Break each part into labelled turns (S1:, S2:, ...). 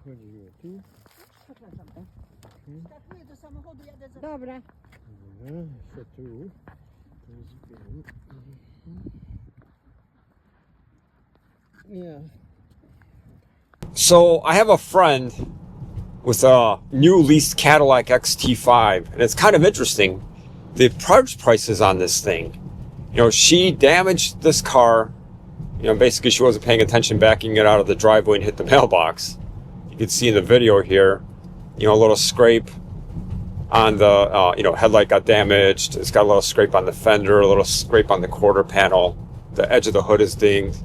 S1: Chodziło tu.
S2: Przepraszam. Skakuję do samochodu, jadę za... Dobra.
S1: Jeszcze tu. To jest wiem. Yeah.
S3: So I have a friend with a new leased Cadillac XT5, and it's kind of interesting. The parts prices on this thing. You know, she damaged this car. You know, basically she wasn't paying attention backing it out of the driveway and hit the mailbox. You can see in the video here, you know, a little scrape on the, you know, headlight got damaged. It's got a little scrape on the fender, a little scrape on the quarter panel. The edge of the hood is dinged.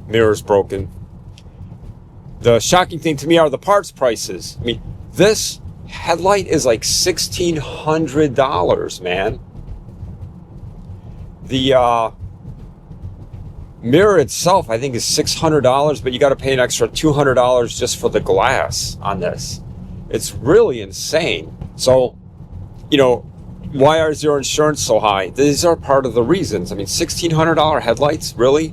S3: Mirror's broken. The shocking thing to me are the parts prices. I mean, this headlight is like $1,600, man. The mirror itself, I think, is $600, but you got to pay an extra $200 just for the glass on this. It's really insane. So, you know, why is your insurance so high? These are part of the reasons. I mean, $1,600 headlights, really?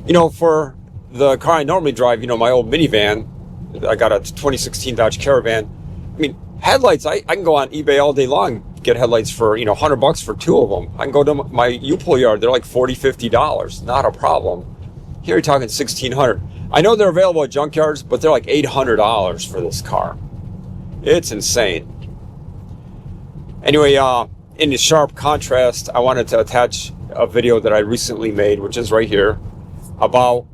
S3: You know, for the car I normally drive, you know, my old minivan, I got a 2016 Dodge Caravan. I mean, headlights, I can go on eBay all day long, get headlights for, you know, $100 for two of them. I can go to my U-Pull yard, they're like $40, $50, not a problem. Here you're talking $1,600. I know they're available at junkyards, but they're like $800 for this car. It's insane. Anyway, in sharp contrast, I wanted to attach a video that I recently made, which is right here, about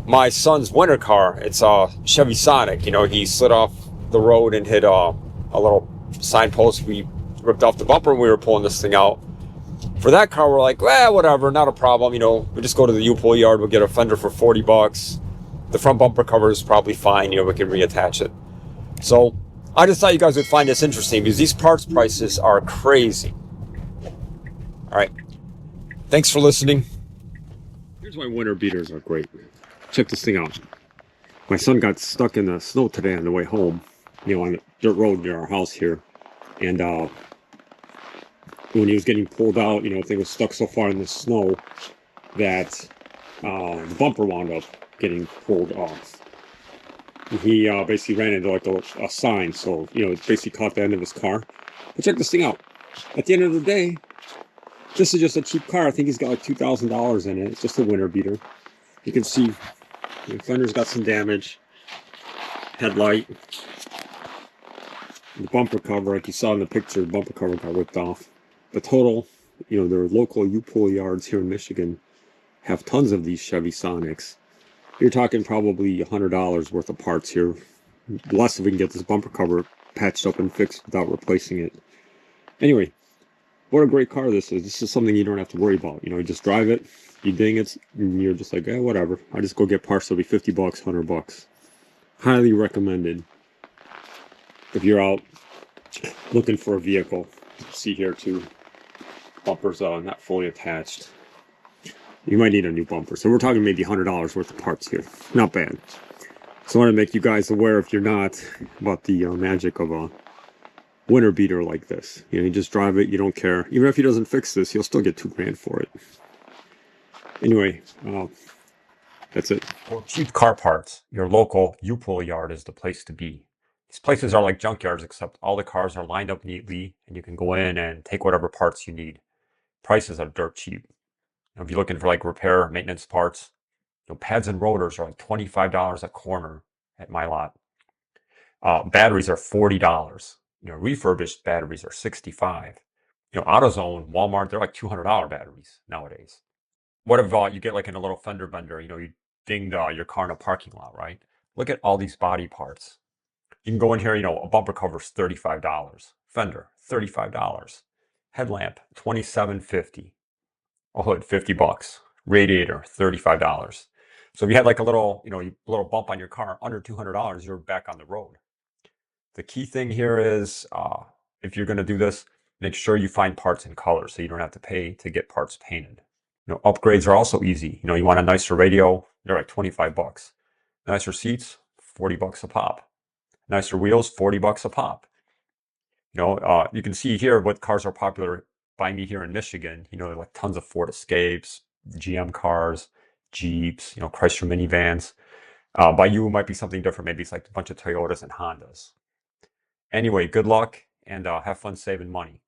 S3: my son's winter car. It's a Chevy Sonic. You know, he slid off the road and hit a little signpost. We ripped off the bumper and we were pulling this thing out. For that car, we're like, well, whatever, not a problem. You know, we just go to the U-Pull yard, we'll get a fender for $40. The front bumper cover is probably fine. You know, we can reattach it. So I just thought you guys would find this interesting because these parts prices are crazy. All right. Thanks for listening. Here's why winter beaters are great. Check this thing out. My son got stuck in the snow today on the way home, you know, on the dirt road near our house here. And when he was getting pulled out, you know, the thing was stuck so far in the snow that the bumper wound up getting pulled off. And he basically ran into like a sign, so, you know, it basically caught the end of his car. But check this thing out. At the end of the day, this is just a cheap car. I think he's got like $2,000 in it. It's just a winter beater. You can see the fender's got some damage. Headlight. The bumper cover, like you saw in the picture, the bumper cover got ripped off. The total, you know, their local U-Pull yards here in Michigan have tons of these Chevy Sonics. You're talking probably $100 worth of parts here. Less if we can get this bumper cover patched up and fixed without replacing it. Anyway, what a great car this is. This is something you don't have to worry about. You know, you just drive it, you ding it, and you're just like, eh, whatever. I just go get parts, it'll be $50, $100. Highly recommended if you're out looking for a vehicle. See here too, bumpers not fully attached. You might need a new bumper. So we're talking maybe $100 worth of parts here. Not bad. So I want to make you guys aware, if you're not, about the magic of a winter beater like this. You know, you just drive it, you don't care. Even if he doesn't fix this, you'll still get $2 grand for it. Anyway, that's it. For cheap car parts, your local U-Pull yard is the place to be. These places are like junkyards, except all the cars are lined up neatly, and you can go in and take whatever parts you need. Prices are dirt cheap. You know, if you're looking for like repair, maintenance parts, you know, pads and rotors are like $25 a corner at my lot. Batteries are $40. You know, refurbished batteries are $65. You know, AutoZone, Walmart, they're like $200 batteries nowadays. What if you get like in a little fender bender, you know, you dinged your car in a parking lot, right? Look at all these body parts. You can go in here, you know, a bumper cover is $35. Fender, $35. Headlamp, $27.50. A hood, $50. Radiator, $35. So if you had like a little, you know, a little bump on your car under $200, you're back on the road. The key thing here is, if you're going to do this, make sure you find parts in color so you don't have to pay to get parts painted. You know, upgrades are also easy. You know, you want a nicer radio, they're like $25. Nicer seats, $40 a pop. Nicer wheels, $40 a pop. You know, you can see here what cars are popular by me here in Michigan. You know, like tons of Ford Escapes, GM cars, Jeeps, you know, Chrysler minivans. By you, it might be something different. Maybe it's like a bunch of Toyotas and Hondas. Anyway, good luck and have fun saving money.